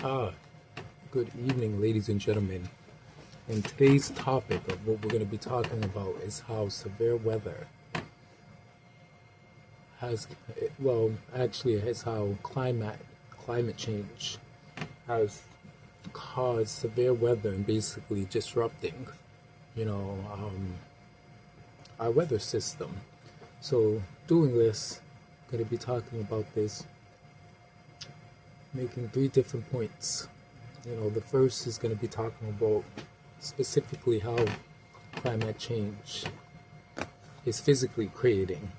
Ah, good evening, ladies and gentlemen. And today's topic of what we're going to be talking about is how severe weather has, well, actually, it's how climate change has caused severe weather and basically disrupting, you know, our weather system. So, doing this, going to be talking about this, making three different points. The first is going to be talking about specifically how climate change is physically creating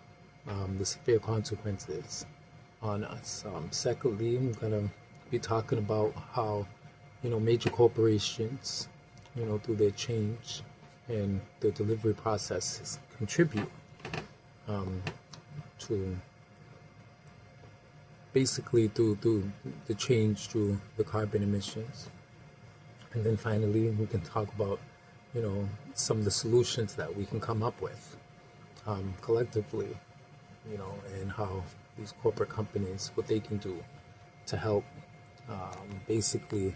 the severe consequences on us. Secondly, I'm going to be talking about how, major corporations, through their change and their delivery processes contribute to basically through the change through the carbon emissions. And then finally, we can talk about, some of the solutions that we can come up with collectively, and how these corporate companies, what they can do to help basically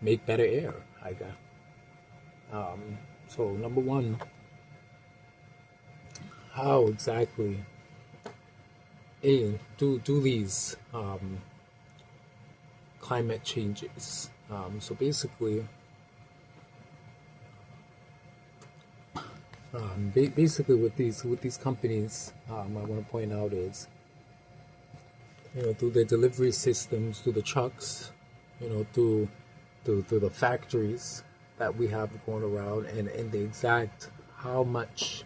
make better air, I guess. So number one, how exactly do these climate changes. So basically, basically with these companies, I want to point out is, through the delivery systems, through the trucks, through the factories that we have going around, and the exact how much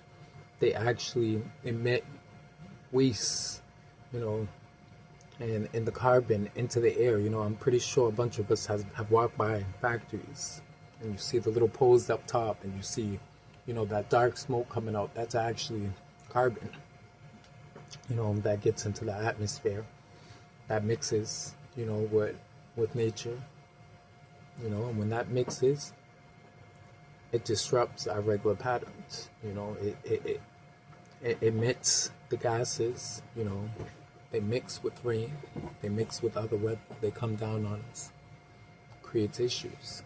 they actually emit waste, and the carbon into the air. I'm pretty sure a bunch of us have walked by factories and you see the little poles up top and you see, that dark smoke coming out. That's actually carbon, that gets into the atmosphere, that mixes, with nature, and when that mixes, it disrupts our regular patterns. It emits the gases, they mix with rain, they mix with other weather, they come down on us, creates issues.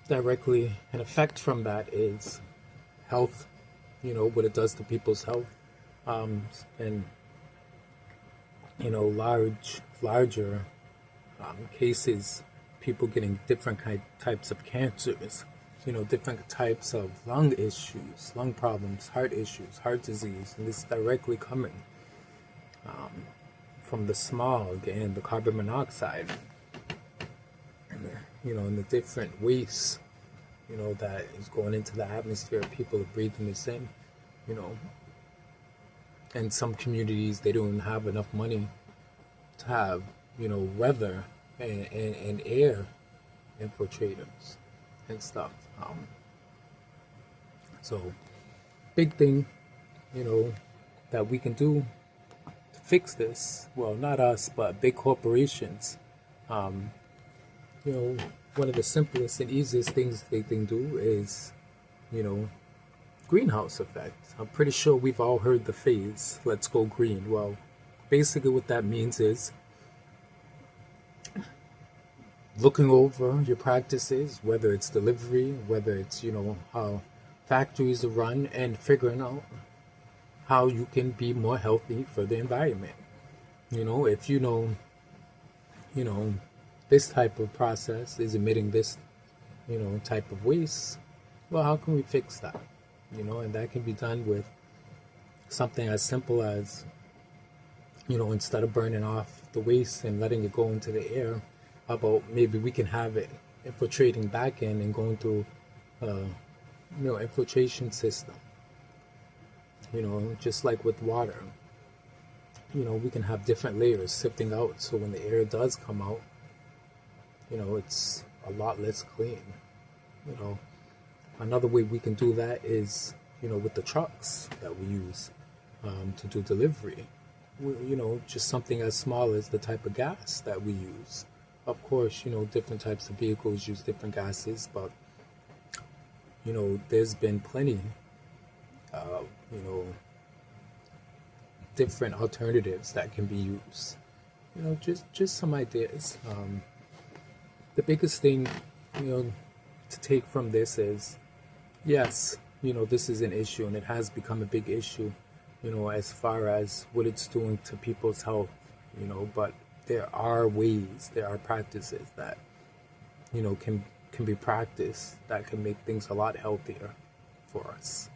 Directly, an effect from that is health, what it does to people's health, and, larger cases, people getting different types of cancers, different types of lung issues, lung problems, heart issues, heart disease, and this is directly coming from the smog and the carbon monoxide, and the different waste, that is going into the atmosphere. People are breathing this in, and some communities, they don't have enough money to have, weather and air infiltrators and stuff. So big thing, that we can do to fix this, well, not us, but big corporations. One of the simplest and easiest things they can do is, greenhouse effect. I'm pretty sure we've all heard the phrase, let's go green. Well, basically what that means is looking over your practices, whether it's delivery, whether it's, how factories are run, and figuring out how you can be more healthy for the environment. If this type of process is emitting this, type of waste, well, how can we fix that? And that can be done with something as simple as, instead of burning off the waste and letting it go into the air, how about maybe we can have it infiltrating back in and going through, infiltration system. Just like with water, we can have different layers sifting out, so when the air does come out, it's a lot less clean. Another way we can do that is, with the trucks that we use to do delivery. Just something as small as the type of gas that we use. Of course, different types of vehicles use different gases, but, there's been plenty, different alternatives that can be used. Just some ideas. The biggest thing, to take from this is, yes, this is an issue and it has become a big issue, as far as what it's doing to people's health, but there are ways, there are practices that, can be practiced that can make things a lot healthier for us.